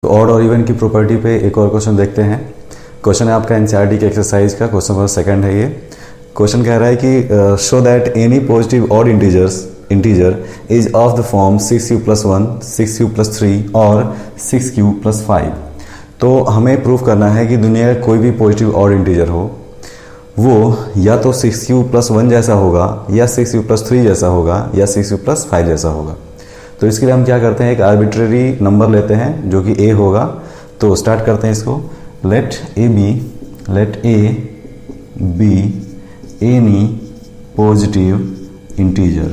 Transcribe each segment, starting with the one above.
Odd और even की property पे एक और क्वेश्चन देखते हैं। क्वेश्चन है आपका एनसीईआरटी के एक्सरसाइज का, क्वेश्चन नंबर 2 है ये। क्वेश्चन कह रहा है कि show that any positive odd integer is of the form 6u + 1, 6u + 3 और 6q + 5। तो हमें प्रूव करना है कि दुनिया का कोई भी पॉजिटिव ऑड इंटीजर हो वो या तो 6u + 1 जैसा होगा, या 6u + 3 जैसा होगा, या 6u + 5 जैसा होगा। तो इसके लिए हम क्या करते हैं, एक आर्बिट्रेरी नंबर लेते हैं जो कि a होगा। तो स्टार्ट करते हैं इसको। Let a be any positive integer.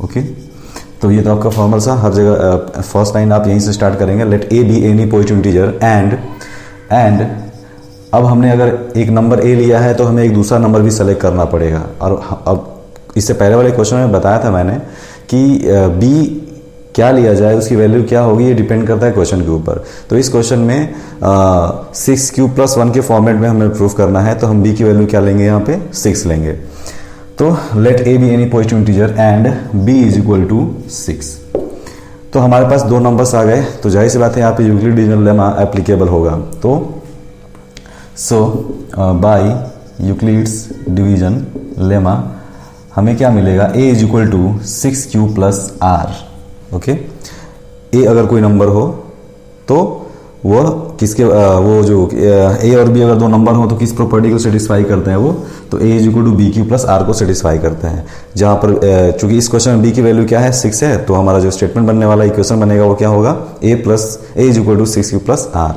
Okay, तो ये तो आपका फॉर्मल सा, हर जगह फर्स्ट लाइन आप यहीं से स्टार्ट करेंगे। Let a be any positive integer and अब हमने अगर एक नंबर a लिया है तो हमें एक दूसरा नंबर भी सेलेक्ट करना पड़ेगा। और अब इससे पहले वाले क्वेश्चन में बताया था मैंने कि b क्या लिया जाए, उसकी वैल्यू क्या होगी, ये डिपेंड करता है क्वेश्चन के ऊपर। तो इस क्वेश्चन में 6q + 1 के फॉर्मेट में हमें प्रूफ करना है, तो हम b की वैल्यू क्या लेंगे, यहाँ पे 6 लेंगे। तो let a be any positive integer and b = 6। तो हमारे पास दो नंबर्स आ गए, तो जाहिर सी बात है यहाँ पे यूक्लिड डिवीजन लेमा एप्लीकेबल होगा। तो बाय यूक्लिड्स डिवीजन लेमा हमें क्या मिलेगा, a = 6q + r। Okay, a अगर कोई नंबर हो तो वो किसके वो जो a और b अगर दो नंबर हो तो किस प्रॉपर्टी को सेटिस्फाई करते हैं वो, तो a = bq + r को सेटिस्फाई करते हैं। जहाँ पर चूंकि इस क्वेश्चन में b की वैल्यू क्या है, 6 है, तो हमारा जो स्टेटमेंट बनने वाला इक्वेशन बनेगा वो क्या होगा, a = 6q + r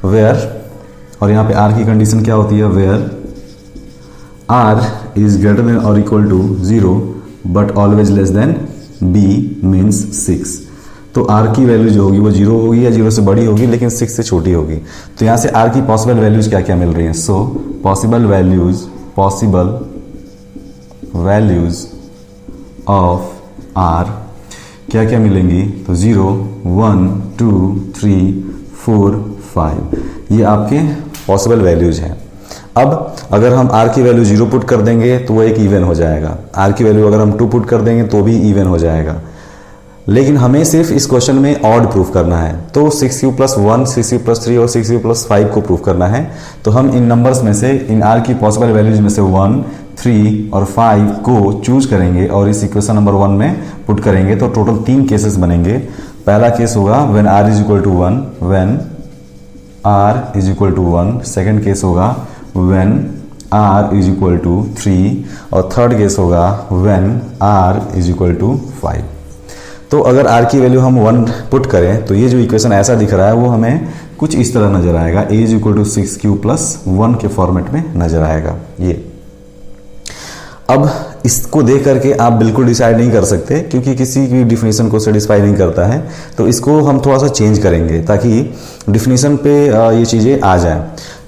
वेयर, और यहाँ पे r की कंडीशन क्या होती है, where r is greater than or equal to 0 but always less than b means 6। तो r की वैल्यू जो होगी वो 0 होगी या 0 से बड़ी होगी, लेकिन 6 से छोटी होगी। तो यहाँ से r की पॉसिबल वैल्यूज क्या क्या मिल रही हैं। So possible values of r क्या क्या मिलेंगी, तो 0, 1, 2, 3, 4, 5 ये आपके पॉसिबल वैल्यूज हैं। अब अगर हम r की वैल्यू 0 पुट कर देंगे तो वो एक इवन हो जाएगा, r की वैल्यू अगर हम 2 पुट कर देंगे तो भी इवन हो जाएगा। लेकिन हमें सिर्फ इस क्वेश्चन में ऑड प्रूफ करना है, तो 6u + 1, 6u + 3 और 6u + 5 को प्रूफ करना है। तो हम इन नंबर्स में से, इन r की पॉसिबल वैल्यूज में से 1, 3 और 5 को चूज करेंगे और इस इक्वेशन नंबर 1 में पुट करेंगे। तो टोटल 3 केसेस बनेंगे। पहला केस होगा when r = 1, when r = 1। Second case होगा when r = 3 और थर्ड केस होगा when r = 5। तो अगर r की वैल्यू हम 1 पुट करें तो ये जो इक्वेशन ऐसा दिख रहा है वो हमें कुछ इस तरह नजर आएगा, a = 6q + 1 के फॉर्मेट में नजर आएगा ये। अब इसको देख करके आप बिल्कुल डिसाइड नहीं कर सकते क्योंकि किसी की डिफिनीशन को सेटिस्फाई नहीं करता है, तो इसको हम थोड़ा सा चेंज करेंगे ताकि डिफिनीशन पे ये चीज़ें आ जाएं।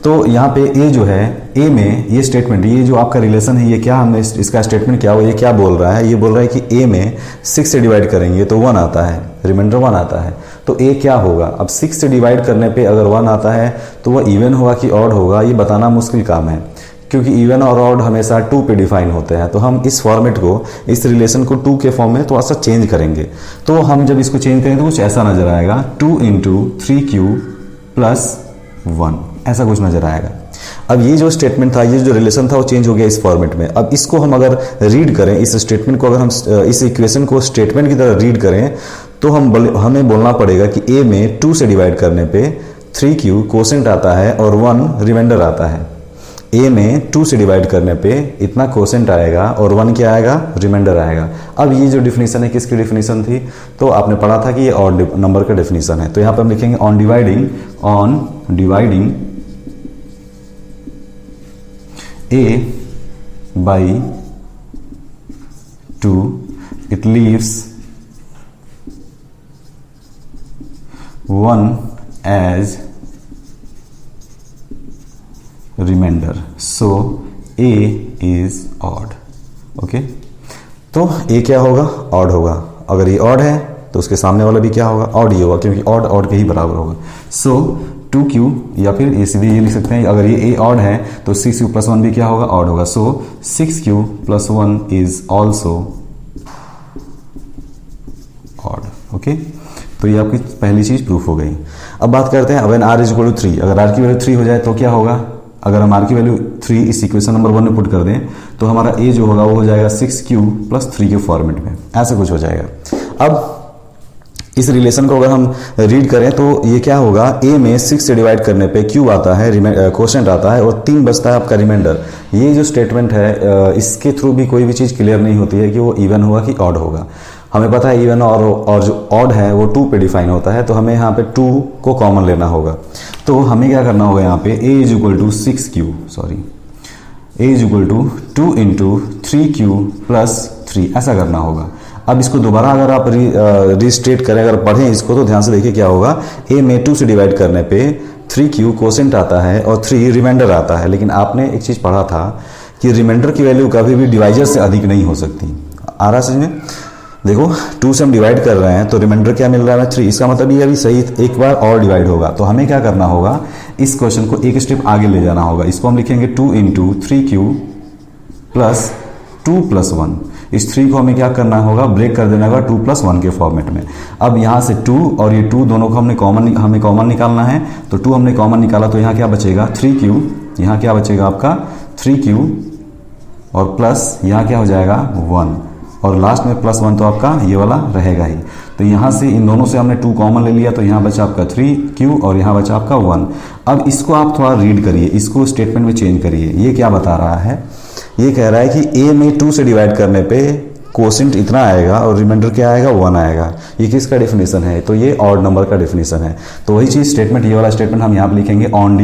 तो यहाँ पे a जो है, a में ये स्टेटमेंट, ये जो आपका रिलेशन है, ये क्या हमने इसका स्टेटमेंट क्या हो, ये क्या बोल रहा है, ये बोल रहा है कि a में 6 से डिवाइड करेंगे तो 1 आता है, रिमाइंडर 1 आता है। तो a क्या होगा, अब 6 से डिवाइड करने पे अगर 1 आता है तो वह इवन होगा कि ऑड होगा, ये बताना मुश्किल काम है क्योंकि इवन और ऑड हमेशा 2 पे डिफाइन होते हैं। तो हम इस फॉर्मेट को, इस रिलेशन को 2 के फॉर्म में थोड़ा सा चेंज करेंगे। तो हम जब इसको चेंज करेंगे तो कुछ ऐसा नजर आएगा, 2 × 3q + 1 ऐसा कुछ नजर आएगा। अब ये जो स्टेटमेंट था, ये जो रिलेशन था वो चेंज हो गया इस फॉर्मेट में। अब इसको हम अगर रीड करें, इस स्टेटमेंट को अगर हम इस इक्वेशन को स्टेटमेंट की तरह रीड करें तो हमें बोलना पड़ेगा कि a में 2 से डिवाइड करने पे 3q कोसेंट आता है और 1 रिमाइंडर आता है। a में 2 से डिवाइड करने पे इतना कोसेंट आएगा और 1 क्या आएगा, रिमाइंडर आएगा। अब ये जो डिफिनीशन है किसकी डिफिनीशन थी, तो आपने पढ़ा था कि ये ऑड नंबर का डिफिनीशन है। तो यहाँ पे हम लिखेंगे on dividing a by 2 it leaves 1 as remainder, so a is odd। Okay, तो a क्या होगा, ऑड होगा। अगर ये ऑड है तो उसके सामने वाला भी क्या होगा, ऑड ही होगा, क्योंकि ऑड ऑड के ही बराबर होगा। सो 2q, या फिर ये सीधे ये लिख सकते हैं, अगर ये a ऑड है तो 6q + 1 भी क्या होगा, ऑड होगा। सो 6q + 1 is also odd. Okay, तो ये आपकी पहली चीज़ प्रूफ हो गई। अब बात करते हैं when r is equal to 3, अगर r की वैल्यू 3 हो जाए तो क्या होगा। अगर हम r की वैल्यू 3 इस इक्वेशन नंबर 1 में पुट कर दें तो हमारा a जो होगा वो हो जाएगा 6q + 3 के फॉर्मेट में, ऐसा कुछ हो जाएगा। अब इस रिलेशन को अगर हम रीड करें तो ये क्या होगा, a में 6 से डिवाइड करने पे q आता है, क्वोशेंट आता है और 3 बचता है आपका रिमाइंडर। ये जो स्टेटमेंट है इसके थ्रू भी कोई भी चीज़ क्लियर नहीं होती है कि वो इवन होगा कि ऑड होगा। हमें पता है इवन और जो ऑड है वो 2 पे डिफाइन होता है, तो हमें यहाँ पे 2 को कॉमन लेना होगा। तो हमें क्या करना होगा यहाँ पे a is equal to 6q, a is equal to 2 into 3q + 3, ऐसा करना होगा। अब इसको दोबारा अगर आप रिस्टेट करें, अगर पढ़ें इसको तो ध्यान से देखिए क्या होगा। a में 2 से डिवाइड करने पे 3q क्वोशेंट आता है और 3 रिमाइंडर आता है, लेकिन आपने एक चीज़ पढ़ा था कि रिमाइंडर की वैल्यू कभी भी डिवाइजर से अधिक नहीं हो सकती। आ रहा समझ में? देखो 2 से हम डिवाइड कर रहे हैं तो रिमाइंडर क्या मिल रहा है 3, इसका मतलब ये अभी सही एक बार और डिवाइड होगा। तो हमें क्या करना होगा, इस क्वेश्चन को एक स्टेप आगे ले जाना होगा। इसको हम लिखेंगे 2 इंटू 3q + 2 + 1। इस 3 को हमें क्या करना होगा, ब्रेक कर देना होगा 2 + 1 के फॉर्मेट में। अब यहाँ से 2 और ये 2 दोनों को हमें कॉमन निकालना है, तो 2 हमने कॉमन निकाला तो यहाँ क्या बचेगा 3q, यहाँ क्या बचेगा आपका 3q और प्लस यहाँ क्या हो जाएगा 1 और लास्ट में +1 तो आपका ये वाला रहेगा ही। तो यहाँ से इन दोनों से हमने 2 कॉमन ले लिया तो यहाँ बचा आपका 3q और यहाँ बचा आपका 1। अब इसको आप थोड़ा रीड करिए, इसको स्टेटमेंट में चेंज करिए। ये क्या बता रहा है, ये कह रहा है कि a में 2 से डिवाइड करने पे क्वोशेंट इतना आएगा और रिमाइंडर क्या आएगा 1 आएगा। ये किसका डेफिनेशन है, तो ये ऑड नंबर का डेफिनेशन है। तो वही चीज़ स्टेटमेंट, ये वाला स्टेटमेंट हम यहाँ पे लिखेंगे on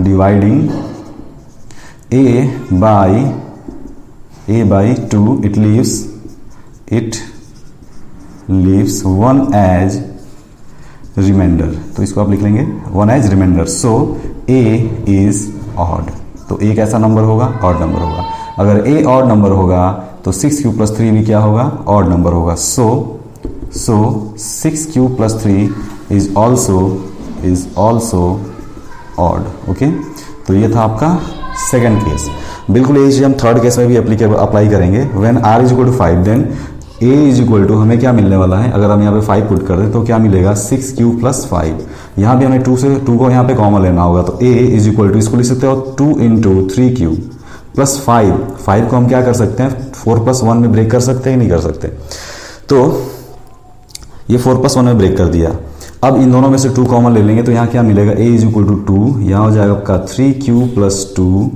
dividing a by 2 it leaves 1 as remainder. तो इसको आप लिख लेंगे 1 as remainder. So a is odd, तो a कैसा नंबर होगा, ऑड नंबर होगा। अगर a ऑड नंबर होगा तो 6q + 3 भी क्या होगा, ऑड नंबर होगा। सो 6q + 3 is also odd। Okay, तो ये था आपका सेकंड केस। बिल्कुल यही चीज़ हम थर्ड केस में भी अप्लाई करेंगे। When r is equal to 5 then a is equal to हमें क्या मिलने वाला है, अगर हम यहाँ पे 5 पुट कर दें तो क्या मिलेगा 6q + 5। यहाँ भी हमें 2 को यहाँ पे कॉमन लेना होगा, तो a इज इक्वल टू इसको लिख सकते हो 2 इंटू 3q + 5 को हम क्या कर सकते हैं 4 + 1 में ब्रेक कर सकते हैं, नहीं कर सकते। तो ये 4 + 1 में ब्रेक कर दिया। अब इन दोनों में से 2 कॉमन ले लेंगे तो यहाँ क्या मिलेगा a इज इक्वल टू 2, यहाँ हो जाएगा आपका 3q + 2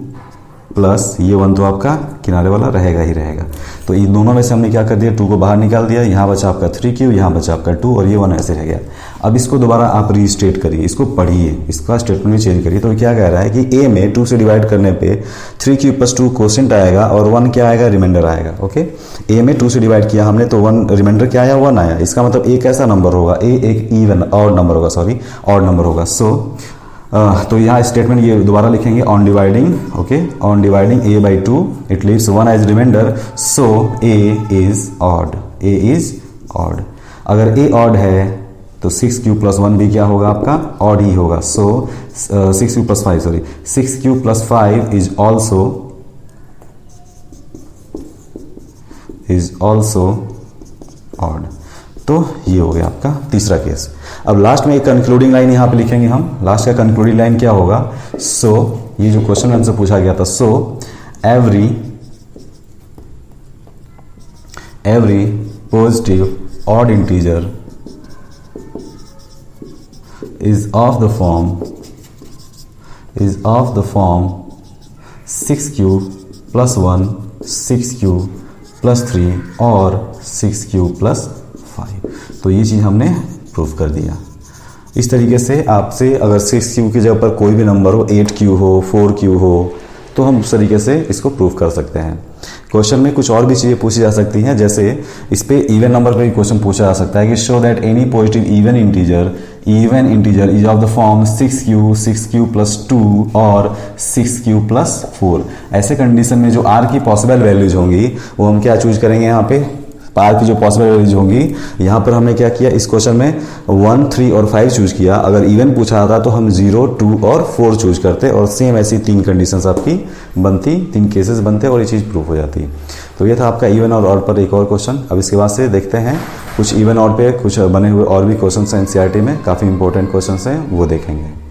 प्लस ये 1 तो आपका किनारे वाला रहेगा ही रहेगा। तो इन दोनों में से हमने क्या कर दिया 2 को बाहर निकाल दिया, यहाँ बचा आपका 3q, यहाँ बचा आपका 2 और ये 1 ऐसे रह गया। अब इसको दोबारा आप रीस्टेट करिए, इसको पढ़िए, इसका स्टेटमेंट भी चेंज करिए। तो क्या कह रहा है कि a में 2 से डिवाइड करने पे 3q + 2 क्वोशेंट आएगा और 1 क्या आएगा, रिमाइंडर आएगा। ओके, a में 2 से डिवाइड किया हमने तो 1 रिमाइंडर क्या आया 1 आया। इसका मतलब a कैसा नंबर होगा, a एक इवन ऑड नंबर होगा, ऑड नंबर होगा। तो यहाँ स्टेटमेंट ये दोबारा लिखेंगे on dividing a by 2 it leaves 1 as remainder, so a is odd. अगर a ऑड है तो 6q + 1 भी क्या होगा आपका, ऑड ही होगा। सो 6q + 5 इज ऑल्सो ऑड। तो ये हो गया आपका तीसरा केस। अब लास्ट में एक कंक्लूडिंग लाइन यहाँ पे लिखेंगे हम। लास्ट का कंक्लूडिंग लाइन क्या होगा, सो ये जो क्वेश्चन हमसे पूछा गया था, so every positive odd integer is of the form 6q + 1 6q + 3 और 6q + 5। तो ये चीज़ हमने प्रूफ कर दिया। इस तरीके से आपसे अगर 6q की जगह पर कोई भी नंबर हो, 8q हो, 4q हो, तो हम उस तरीके से इसको प्रूफ कर सकते हैं। क्वेश्चन में कुछ और भी चीज़ें पूछी जा सकती हैं, जैसे इस पे इवन नंबर पे भी क्वेश्चन पूछा जा सकता है कि show that any positive even integer is of the form 6q + 2 और 6q + 4। ऐसे कंडीशन में जो r की पॉसिबल वैल्यूज होंगी वो हम क्या चूज करेंगे, यहाँ पे पार की जो पॉसिबल वैल्यूज होंगी, यहाँ पर हमने क्या किया, इस क्वेश्चन में 1, 3 और 5 चूज किया। अगर इवन पूछा था तो हम 0, 2 और 4 चूज करते और सेम ऐसी 3 कंडीशंस आपकी बनती, 3 केसेस बनते और ये चीज़ प्रूफ हो जाती। तो ये था आपका इवन और ऑड पर एक और क्वेश्चन। अब इसके बाद से देखते हैं कुछ इवन ऑड पे कुछ बने हुए और भी क्वेश्चन हैं एनसीईआरटी में, काफ़ी इंपॉर्टेंट क्वेश्चन हैं, वो देखेंगे।